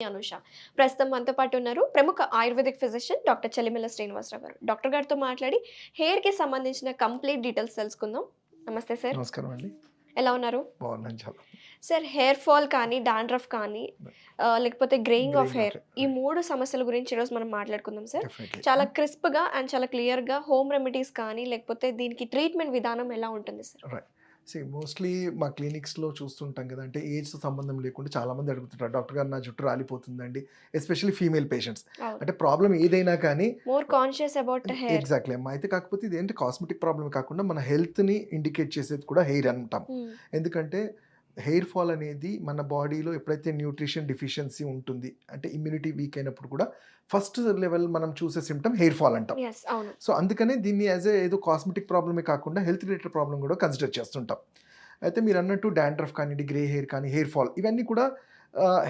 అనుష. ప్రస్తుతం మనతో పాటు ఉన్నారు ప్రముఖ ఆయుర్వేదిక్ ఫిజిషియన్ డాక్టర్ చలిమెల శ్రీనివాసరావు గారు. డాక్టర్ గారితో మాట్లాడి హెయిర్‌కి సంబంధించిన కంప్లీట్ డీటెయిల్స్ తెలుసుకుందాం. నమస్తే సార్. నమస్కారం అండి. ఎలా ఉన్నారు? బాగున్నాను చాలా. సార్, హెయిర్ ఫాల్ కానీ, డాండ్రఫ్ కానీ, లేకపోతే గ్రేయింగ్ ఆఫ్ హెయిర్, ఈ 3 సమస్యల గురించి ఈరోజు మనం మాట్లాడుకుందాం సార్. డెఫినెట్లీ. చాలా క్రిస్ప్‌గా అండ్ చాలా క్లియర్‌గా హోమ్ రెమెడీస్ కానీ, లేకపోతే దీనికి ట్రీట్మెంట్ విధానం ఎలా ఉంటుంది సార్? రైట్. మోస్ట్లీ మా క్లినిక్స్‌లో చూస్తుంటాం కదా! అంటే ఏజ్‌తో సంబంధం లేకుండా చాలామంది అడుగుతుంటారు. డాక్టర్ గారు నా జుట్టు రాలిపోతుందండి. Especially female patients. అవును. అంటే ప్రాబ్లమ్ ఏదైనా కానీ more conscious about hair. Exactly అమ్మా. అయితే కాకపోతే ఇదేంటి కాస్మెటిక్ ప్రాబ్లమే కాకుండా మన హెల్త్‌ని ఇండికేట్ చేసేది కూడా హెయిర్ అంటాం. హ్మ్. ఎందుకంటే హెయిర్ ఫాల్ అనేది మన బాడీలో ఎప్పుడైతే న్యూట్రిషన్ డెఫిషియన్సీ ఉంటుంది, అంటే ఇమ్యూనిటీ వీక్ అయినప్పుడు కూడా ఫస్ట్ లెవెల్ మనం చూసే సిమ్టమ్ హెయిర్ ఫాల్ అంటాం. యెస్, అవును. సో అందుకనే దీన్ని ఏదో కాస్మెటిక్ ప్రాబ్లమే కాకుండా హెల్త్ రిలేటెడ్ ప్రాబ్లం కూడా కన్సిడర్ చేస్తుంటాం. అయితే మీరు అన్నట్టు డాండ్రఫ్ కానివ్వండి, గ్రే హెయిర్ కానీ, హెయిర్ ఫాల్ ఇవన్నీ కూడా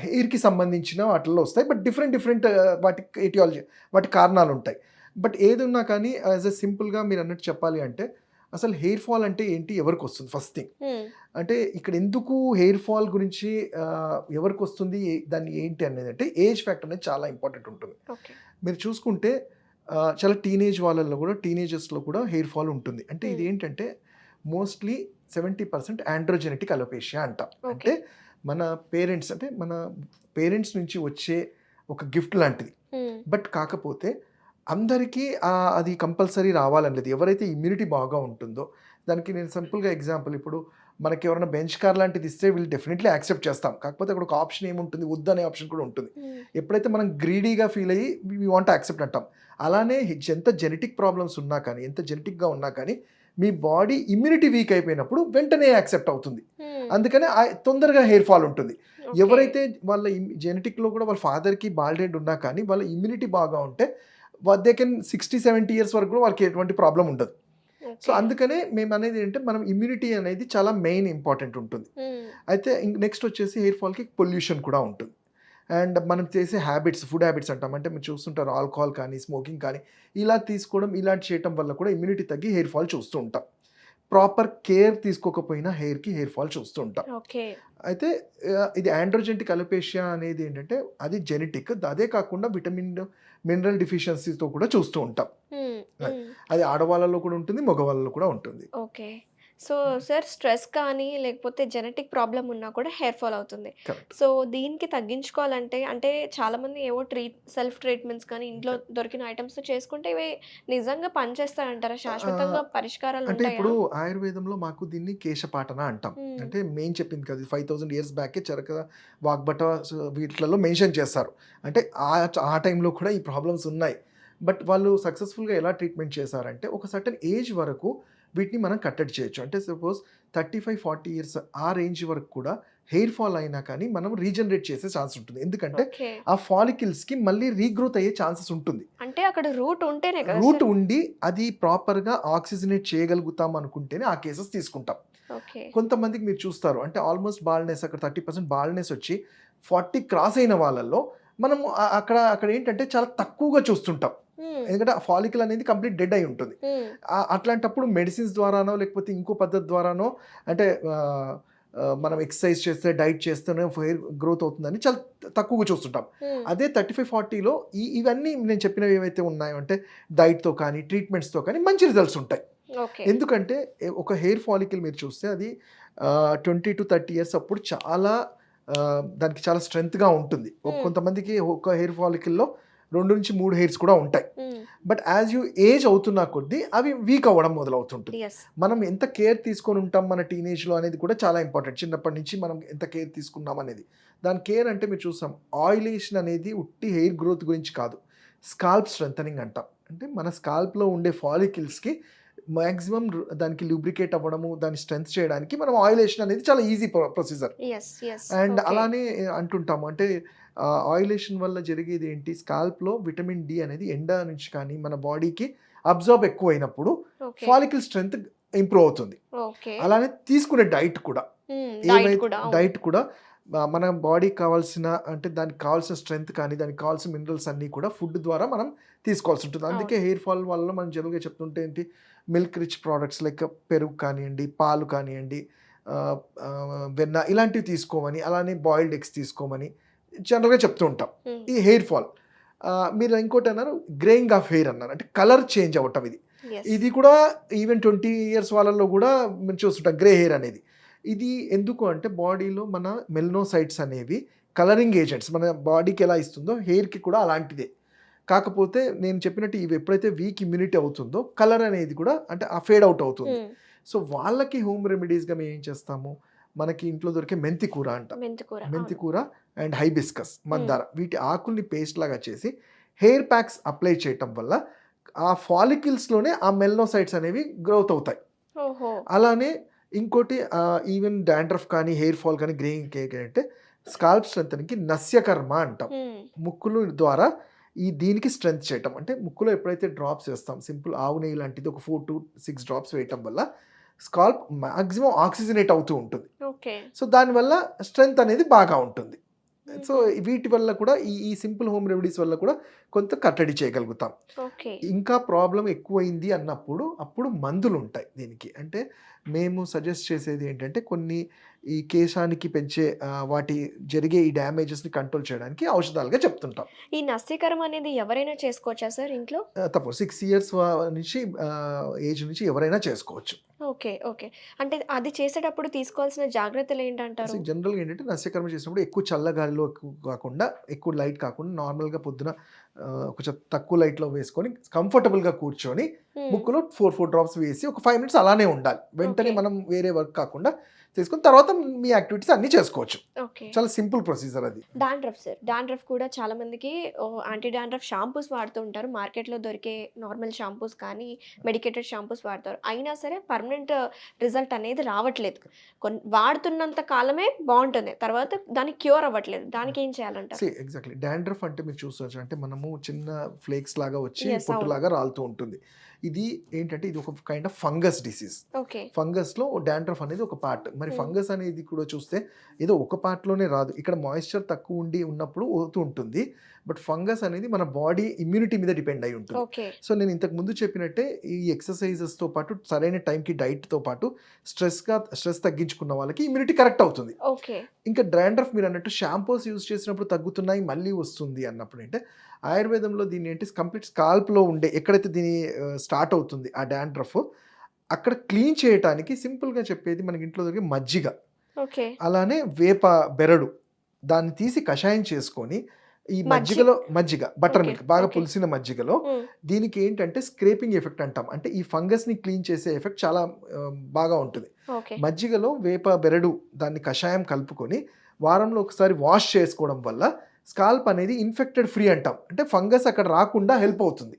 హెయిర్‌కి సంబంధించిన వాటిల్లో వస్తాయి. బట్ డిఫరెంట్ వాటి ఎటియాలజీ, వాటి కారణాలు ఉంటాయి. బట్ ఏదున్నా కానీ సింపుల్గా మీరు అన్నట్టు చెప్పాలి అంటే అసలు హెయిర్ ఫాల్ అంటే ఏంటి, ఎవరికి వస్తుంది ఫస్ట్ థింగ్. హ్మ్. అంటే ఇక్కడ ఎందుకు హెయిర్ ఫాల్ గురించి ఎవరికి వస్తుంది, దాన్ని ఏంటి అనేది అంటే ఏజ్ ఫ్యాక్టర్ అనేది చాలా ఇంపార్టెంట్ ఉంటుంది. ఓకే. మీరు చూసుకుంటే చాలా టీనేజర్స్లో కూడా హెయిర్ ఫాల్ ఉంటుంది. అంటే ఇది ఏంటంటే మోస్ట్లీ 70% ఆండ్రోజెనెటిక్ అలోపేషియా అంటాం. ఓకే. అంటే మన పేరెంట్స్ నుంచి వచ్చే ఒక గిఫ్ట్ లాంటిది. హ్మ్. బట్ కాకపోతే అందరికీ అది కంపల్సరీ రావాలని లేదు. ఎవరైతే ఇమ్యూనిటీ బాగా ఉంటుందో దానికి నేను సింపుల్గా ఎగ్జాంపుల్, ఇప్పుడు మనకి ఎవరైనా బెంచ్ కార్ లాంటిది ఇస్తే వీళ్ళు డెఫినెట్లీ యాక్సెప్ట్ చేస్తాం. కాకపోతే అక్కడ ఒక ఆప్షన్ ఏముంటుంది, వద్దనే ఆప్షన్ కూడా ఉంటుంది. హ్మ్. ఎప్పుడైతే మనం గ్రీడీగా ఫీల్ అయ్యి వీ వాంట్ యాక్సెప్ట్ అంటాం. అలానే ఎంత జెనెటిక్ ప్రాబ్లమ్స్ ఉన్నా కానీ, ఎంత జెనెటిక్గా ఉన్నా కానీ మీ బాడీ ఇమ్యూనిటీ వీక్ అయిపోయినప్పుడు వెంటనే యాక్సెప్ట్ అవుతుంది. హ్మ్. అందుకనే తొందరగా హెయిర్ ఫాల్ ఉంటుంది. ఓకే. ఎవరైతే వాళ్ళ జెనెటిక్లో కూడా వాళ్ళ ఫాదర్కి బాల్డ్ హెడ్ ఉన్నా కానీ వాళ్ళ ఇమ్యూనిటీ బాగా ఉంటే దే కెన్ 60-70 ఇయర్స్ వరకు కూడా వాళ్ళకి ఎటువంటి ప్రాబ్లం ఉండదు. So okay. అందుకనే మేము అనేది ఏంటంటే మనం ఇమ్యూనిటీ అనేది చాలా మెయిన్ ఇంపార్టెంట్ ఉంటుంది. హ్మ్. అయితే నెక్స్ట్ వచ్చేసి హెయిర్ ఫాల్కి పొల్యూషన్ కూడా ఉంటుంది. అండ్ మనం చేసే హ్యాబిట్స్, ఫుడ్ హ్యాబిట్స్ అంటాం. అంటే మీరు చూస్తుంటారు ఆల్కహాల్ కానీ, స్మోకింగ్ కానీ ఇలా తీసుకోవడం, ఇలాంటి చేయటం వల్ల కూడా ఇమ్యూనిటీ తగ్గి హెయిర్ ఫాల్ చూస్తూ ఉంటాం. ప్రాపర్ కేర్ తీసుకోకపోయినా హెయిర్ ఫాల్ చూస్తూ ఉంటాం. ఓకే. అయితే ఇది ఆండ్రోజెనెటిక్ అలోపేషియా అనేది ఏంటంటే అది జెనెటిక్. అదే కాకుండా మినరల్ డిఫిషియన్సీతో కూడా చూస్తూ ఉంటాం. హ్మ్. అది హ్మ్. అది ఆడవాళ్ళలో కూడా ఉంటుంది, మగవాళ్ళలో కూడా ఉంటుంది. ఓకే. సో, సార్, స్ట్రెస్ కానీ, లేకపోతే జెనెటిక్ ప్రాబ్లమ్ ఉన్నా కూడా హెయిర్ ఫాల్ అవుతుంది. కరెక్ట్. సో, దీనికి తగ్గించుకోవాలంటే అంటే చాలామంది ఏవో సెల్ఫ్ ట్రీట్మెంట్స్ కానీ ఇంట్లో దొరికిన ఐటెమ్స్‌తో చేసుకుంటే ఇవి నిజంగా పనిచేస్తాయంటారా? శాశ్వతంగా పరిష్కారాలు అంటే ఉంటాయా? ఇప్పుడు ఆయుర్వేదంలో మాకు దీన్ని కేశపాటన అంటాం. హ్మ్. అంటే మెయిన్ చెప్పింది కదా, 5000 ఇయర్స్ బ్యాకే చరక, వాగ్భట వీటిలలో మెన్షన్ చేస్తారు. అంటే ఆ టైంలో కూడా ఈ ప్రాబ్లమ్స్ ఉన్నాయి. బట్ వాళ్ళు సక్సెస్ఫుల్గా ఎలా ట్రీట్మెంట్ చేశారంటే ఒక సర్టెన్ ఏజ్ వరకు వీటిని మనం కట్టడి చేయొచ్చు. అంటే సపోజ్ 35-40 ఇయర్స్ ఆ రేంజ్ వరకు కూడా హెయిర్ ఫాల్ అయినా కానీ మనం రీజనరేట్ చేసే ఛాన్స్ ఉంటుంది. ఎందుకంటే ఓకే. ఆ ఫాలికల్స్కి మళ్ళీ రీగ్రోత్ అయ్యే ఛాన్సెస్ ఉంటుంది. అంటే అక్కడ రూట్ ఉంటేనే కదా రూట్ సార్? ఉండి అది ప్రాపర్‌గా ఆక్సిజనేట్ చేయగలుగుతాం అనుకుంటేనే ఆ కేసెస్ తీసుకుంటాం. ఓకే. కొంతమందికి మీరు చూస్తారు అంటే ఆల్మోస్ట్ బాల్డ్‌నెస్ అక్కడ 30% బాల్డ్‌నెస్ వచ్చి 40 క్రాస్ అయిన వాళ్ళల్లో మనము అక్కడ ఏంటంటే చాలా తక్కువగా చూస్తుంటాం. హ్మ్. ఎందుకంటే ఆ ఫాలికల్ అనేది కంప్లీట్ డెడ్ అయి ఉంటుంది. హ్మ్. అట్లాంటప్పుడు మెడిసిన్స్ ద్వారానో లేకపోతే ఇంకో పద్ధతి ద్వారానో అంటే మనం ఎక్సర్సైజ్ చేస్తే, డైట్ చేస్తేనే హెయిర్ గ్రోత్ అవుతుందని చాలా తక్కువగా చూస్తుంటాం. హ్మ్. అదే 35-40లో ఇవన్నీ నేను చెప్పినవి ఏవైతే ఉన్నాయో అంటే డైట్‌తో కానీ, ట్రీట్మెంట్స్‌తో కానీ మంచి రిజల్ట్స్ ఉంటాయి. ఓకే. ఎందుకంటే ఒక హెయిర్ ఫాలికల్ మీరు చూస్తే అది 20-30 ఇయర్స్ అప్పుడు చాలా దానికి చాలా స్ట్రెంగ్త్‌గా ఉంటుంది. హ్మ్. కొంతమందికి ఒక హెయిర్ ఫాలికల్‌లో 2-3 హెయిర్స్ కూడా ఉంటాయి. హ్మ్. బట్ యాజ్ యూ ఏజ్ అవుతున్న కొద్దీ అవి వీక్ అవ్వడం మొదలవుతుంటుంది. యెస్. మనం ఎంత కేర్ తీసుకొని ఉంటాం మన టీనేజ్‌లో అనేది కూడా చాలా ఇంపార్టెంట్. చిన్నప్పటి నుంచి మనం ఎంత కేర్ తీసుకున్నాం అనేది. దాని కేర్ అంటే మీరు చూస్తాం ఆయిలేషన్ అనేది ఉట్టి హెయిర్ గ్రోత్ గురించి కాదు. స్కాల్ప్ స్ట్రెంథెనింగ్ అంటాం. అంటే మన స్కాల్ప్‌లో ఉండే ఫాలికల్స్‌కి మాక్సిమం దానికి లూబ్రికేట్ అవ్వడము, దాన్ని స్ట్రెంత్ చేయడానికి మనం ఆయిలేషన్ అనేది చాలా easy procedure. Yes. Yes. And okay. అలానే అంటుంటాము అంటే ఆయిలేషన్ వల్ల జరిగేది ఏంటి, స్కాల్ప్‌లో విటమిన్ డి అనేది ఎండ నుంచి కానీ మన బాడీకి అబ్జార్బ్ ఎక్కువైనప్పుడు ఓకే. ఫాలికల్ స్ట్రెంత్ ఇంప్రూవ్ అవుతుంది. ఓకే. అలానే తీసుకునే డైట్ కూడా హ్మ్. డైట్ ఏవైతే కూడా. అవును. డైట్ కూడా మన బాడీకి కావాల్సిన అంటే దానికి కావాల్సిన స్ట్రెంత్ కానీ, దానికి కావాల్సిన మినరల్స్ అన్నీ కూడా ఫుడ్ ద్వారా మనం తీసుకోవాల్సి ఉంటుంది. అందుకే అవును. హెయిర్ ఫాల్ వల్ల మనం జనరల్‌గా చెప్తుంటే ఏంటి, మిల్క్ రిచ్ ప్రొడక్ట్స్ లైక్ పెరుగు కానియండి, పాలు కానియండి, వెన్న ఇలాంటివి తీసుకోమని, అలానే బాయిల్డ్ ఎగ్స్ తీసుకోమని, జనరల్గా చెప్తూ ఉంటాం. ఈ హెయిర్ ఫాల్ మీరు ఇంకోటి అన్నారు గ్రేయింగ్ ఆఫ్ హెయిర్ అన్నారు, అంటే కలర్ చేంజ్ అవ్వటం. ఇది కూడా ఈవెన్ 20 years వాళ్ళల్లో కూడా మనం చూస్తుంటాం గ్రే హెయిర్ అనేది. ఇది ఎందుకు అంటే బాడీలో మన మెలనోసైట్స్ అనేవి కలరింగ్ ఏజెంట్స్, మన బాడీకి ఎలా ఇస్తుందో హెయిర్కి కూడా అలాంటిదే. కాకపోతే నేను చెప్పినట్టు ఇవి ఎప్పుడైతే వీక్ ఇమ్యూనిటీ అవుతుందో కలర్ అనేది కూడా అంటే ఆ ఫేడ్ అవుట్ అవుతుంది. సో వాళ్ళకి హోమ్ రెమెడీస్గా మేము ఏం చేస్తాము, మనకి ఇంట్లో దొరికే మెంతి కూర అంట, మెంతి కూర అండ్ హైబిస్కస్, మందార, వీటి ఆకుల్ని పేస్ట్ లాగా చేసి హెయిర్ ప్యాక్స్ అప్లై చేయటం వల్ల ఆ ఫాలికిల్స్లోనే ఆ మెలనోసైట్స్ అనేవి గ్రోత్ అవుతాయి. అలానే ఇంకోటి ఈవెన్ డాండ్రఫ్ కానీ హెయిర్ ఫాల్ కానీ గ్రేయింగ్ అంటే స్కాల్ప్ స్ట్రెంథనింగ్కి నస్యకర్మ అంటాం. ముక్కులు ద్వారా దీనికి స్ట్రెంత్ చేయటం, అంటే ముక్కులో ఎప్పుడైతే డ్రాప్స్ వేస్తాం సింపుల్ ఆవు నెయ్యి లాంటిది ఒక 4 to 6 డ్రాప్స్ వేయటం వల్ల స్కాల్ప్ మ్యాక్సిమం ఆక్సిజనేట్ అవుతూ ఉంటుంది. సో దానివల్ల స్ట్రెంత్ అనేది బాగా ఉంటుంది. సో వీటి వల్ల కూడా ఈ సింపుల్ హోమ్ రెమెడీస్ వల్ల కూడా కొంత కట్టడి చేయగలుగుతాం. ఇంకా ప్రాబ్లం ఎక్కువైంది అప్పుడు మందులు ఉంటాయి దీనికి. అంటే మేము సజెస్ట్ చేసేది ఏంటంటే కొన్ని ఈ కేశానికి పెంచే వాటి జరిగే ఈ డ్యామేజెస్ని కంట్రోల్ చేయడానికి ఔషధాలుగా చెప్తుంటాం. ఈ నస్యకరం అనేది ఎవరైనా చేసుకోవచ్చా సార్ ఇంట్లో? తప్ప 6 years నుంచి ఏజ్ నుంచి ఎవరైనా చేసుకోవచ్చు. ఓకే. అంటే అది చేసేటప్పుడు తీసుకోవాల్సిన జాగ్రత్తలు ఏంటంటారు? జనరల్గా ఏంటంటే నస్యకర్మ చేసినప్పుడు ఎక్కువ చల్లగాలిలో కాకుండా, ఎక్కువ లైట్ కాకుండా నార్మల్గా పొద్దున కొంచెం తక్కువ లైట్లో వేసుకొని కంఫర్టబుల్గా కూర్చొని ముక్కులో 4 డ్రాప్స్ వేసి ఒక 5 minutes అలానే ఉండాలి. వెంటనే మనం వేరే వర్క్ కాకుండా చేసుకుని తర్వాత మీ యాక్టివిటీస్ అన్నీ చేసుకోవచ్చు. చాలా సింపుల్ ప్రొసీజర్ అది. డాండ్రఫ్ సార్, డాండ్రఫ్ కూడా చాలా మందికి యాంటీ డాండ్రఫ్ షాంపూస్ వాడుతూ ఉంటారు. మార్కెట్లో దొరికే నార్మల్ షాంపూస్ కానీ మెడికేటెడ్ షాంపూస్ వాడతారు. అయినా సరే పర్మనెంట్ రిజల్ట్ అనేది రావట్లేదు. వాడుతున్నంత కాలమే బాగుంటుంది, తర్వాత దానికి క్యూర్ అవ్వట్లేదు. దానికి ఏం చేయాలంటారు? ఎగ్జాక్ట్లీ డాండ్రఫ్ అంటే మీరు చూసుకోవచ్చు, అంటే మనము చిన్న ఫ్లేక్స్ లాగా వచ్చి పొట్టులాగా రాలుతూ ఉంటుంది. ఇది ఏంటంటే ఇది ఒక కైండ్ ఆఫ్ ఫంగస్ డిసీజ్. ఫంగస్లో డాండ్రఫ్ అనేది ఒక పార్ట్. మరి ఫంగస్ అనేది కూడా చూస్తే ఏదో ఒక పార్ట్లోనే రాదు, ఇక్కడ మాయిశ్చర్ తక్కువ ఉన్నప్పుడు అవుతూ ఉంటుంది. బట్ ఫంగస్ అనేది మన బాడీ ఇమ్యూనిటీ మీద డిపెండ్ అయి ఉంటుంది. సో నేను ఇంతకు ముందు చెప్పినట్టే ఈ ఎక్సర్సైజెస్తో పాటు సరైన టైంకి డైట్తో పాటు స్ట్రెస్ తగ్గించుకున్న వాళ్ళకి ఇమ్యూనిటీ కరెక్ట్ అవుతుంది. ఇంకా డాండ్రఫ్ మీరు అన్నట్టు షాంపూస్ యూజ్ చేసినప్పుడు తగ్గుతున్నాయి మళ్ళీ వస్తుంది అన్నప్పుడు అంటే ఆయుర్వేదంలో దీన్ని ఏంటి కంప్లీట్ స్కాల్ప్లో ఉండే ఎక్కడైతే దీని స్టార్ట్ అవుతుంది ఆ డాండ్రఫ్ అక్కడ క్లీన్ చేయడానికి సింపుల్గా చెప్పేది మనకి ఇంట్లో దొరికే మజ్జిగ, అలానే వేప బెరడు, దాన్ని తీసి కషాయం చేసుకొని ఈ మజ్జిగ బటర్ మిల్క్ బాగా పులిసిన మజ్జిగలో దీనికి ఏంటంటే స్క్రేపింగ్ ఎఫెక్ట్ అంటాం, అంటే ఈ ఫంగస్ ని క్లీన్ చేసే ఎఫెక్ట్ చాలా బాగా ఉంటుంది. మజ్జిగలో వేప బెరడు దాన్ని కషాయం కలుపుకొని వారంలో ఒకసారి వాష్ చేసుకోవడం వల్ల స్కాల్ప్ అనేది ఇన్ఫెక్టెడ్ ఫ్రీ అంటాం, అంటే ఫంగస్ అక్కడ రాకుండా హెల్ప్ అవుతుంది.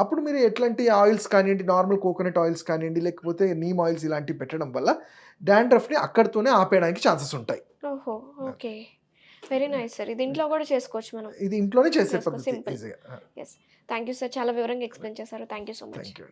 అప్పుడు మీరు ఎట్లాంటి ఆయిల్స్ కానివ్వండి, నార్మల్ కోకోనట్ ఆయిల్స్ కానివ్వండి, లేకపోతే నీమ్ ఆయిల్స్ ఇలాంటివి పెట్టడం వల్ల డాండ్రఫ్ని అక్కడితోనే ఆపేయడానికి ఛాన్సెస్ ఉంటాయి. Very nice sir. ఇది ఇంట్లో కూడా చేసుకోవచ్చు మనం. ఇది ఇంట్లోనే చేసే పద్ధతి ఈజీగా. థ్యాంక్ యూ సార్, చాలా వివరంగా ఎక్స్ప్లెయిన్ చేశారు. Thank you so much. Thank you.